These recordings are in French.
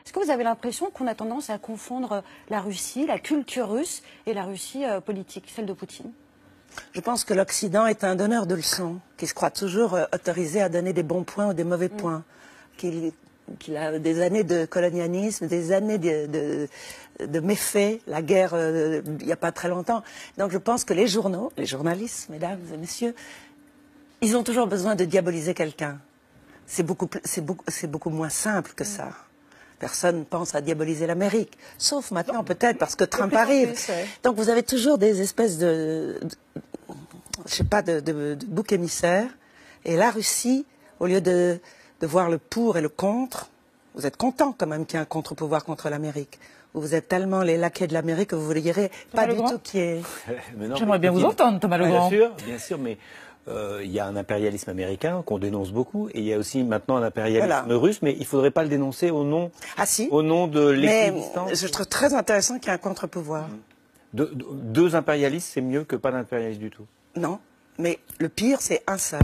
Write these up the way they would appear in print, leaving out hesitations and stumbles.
Est-ce que vous avez l'impression qu'on a tendance à confondre la Russie, la culture russe, et la Russie politique, celle de Poutine? Je pense que l'Occident est un donneur de leçons, qui se croit toujours autorisé à donner des bons points ou des mauvais points, qu'il a des années de colonialisme, des années de méfaits, la guerre il n'y a pas très longtemps. Donc je pense que les journaux, les journalistes, mesdames et messieurs, ils ont toujours besoin de diaboliser quelqu'un. C'est beaucoup moins simple que ça. Personne ne pense à diaboliser l'Amérique, sauf maintenant peut-être parce que Trump arrive. Donc vous avez toujours des espèces de boucs émissaires. Et la Russie, au lieu de voir le pour et le contre, vous êtes content quand même qu'il y ait un contre-pouvoir contre l'Amérique. Vous êtes tellement les laquais de l'Amérique que vous ne direz pas du tout qui est... J'aimerais bien vous entendre, Thomas Legrand. Bien sûr, mais il y a un impérialisme américain qu'on dénonce beaucoup, et il y a aussi maintenant un impérialisme russe, mais il ne faudrait pas le dénoncer au nom, au nom de l'existence. Mais je trouve très intéressant qu'il y ait un contre-pouvoir. Deux impérialistes, c'est mieux que pas d'impérialisme du tout. Non, mais le pire, c'est un seul.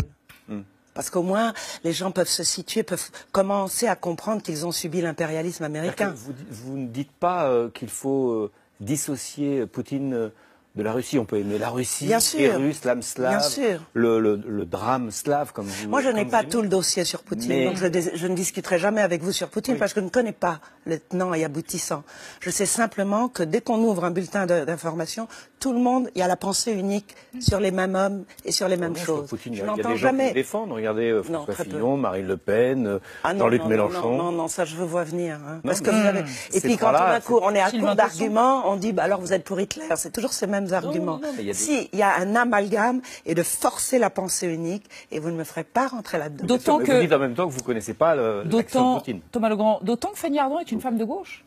Parce qu'au moins, les gens peuvent se situer, peuvent commencer à comprendre qu'ils ont subi l'impérialisme américain. Vous ne dites pas qu'il faut dissocier Poutine de la Russie. On peut aimer la Russie, les Russes, l'âme slave, le drame slave, comme vous. Moi, je n'ai pas tout le dossier sur Poutine, donc je ne discuterai jamais avec vous sur Poutine parce que je ne connais pas le tenant et aboutissant. Je sais simplement que dès qu'on ouvre un bulletin d'information, tout le monde, il y a la pensée unique sur les mêmes hommes et sur les mêmes choses. Poutine, il y a des gens qui le défendent. Regardez François Fillon, Marine Le Pen, Jean-Luc Mélenchon. Non, ça je veux voir venir. Parce que vous avez... Et puis quand on est à court d'arguments, on dit alors vous êtes pour Hitler. C'est toujours ces mêmes arguments. Si, il y a un amalgame et de forcer la pensée unique et vous ne me ferez pas rentrer là-dedans. D'autant que... Vous dites en même temps que vous ne connaissez pas l'action de Poutine. Thomas Legrand, d'autant que Fanny Ardant est une femme de gauche.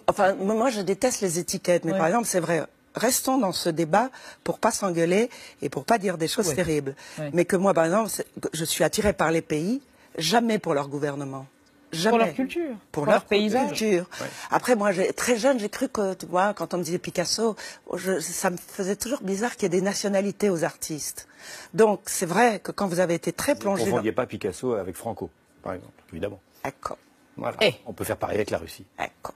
Enfin, moi je déteste les étiquettes, mais par exemple, c'est vrai... Restons dans ce débat pour pas s'engueuler et pour pas dire des choses terribles. Mais que moi, par exemple, je suis attirée par les pays, jamais pour leur gouvernement. Jamais. Pour leur culture. Pour leur paysage. Après, moi, très jeune, j'ai cru que, tu vois, quand on me disait Picasso, ça me faisait toujours bizarre qu'il y ait des nationalités aux artistes. Donc, c'est vrai que quand vous avez été très plongé... Vous ne confondiez pas Picasso avec Franco, par exemple, évidemment. D'accord. Voilà. On peut faire pareil avec la Russie. D'accord.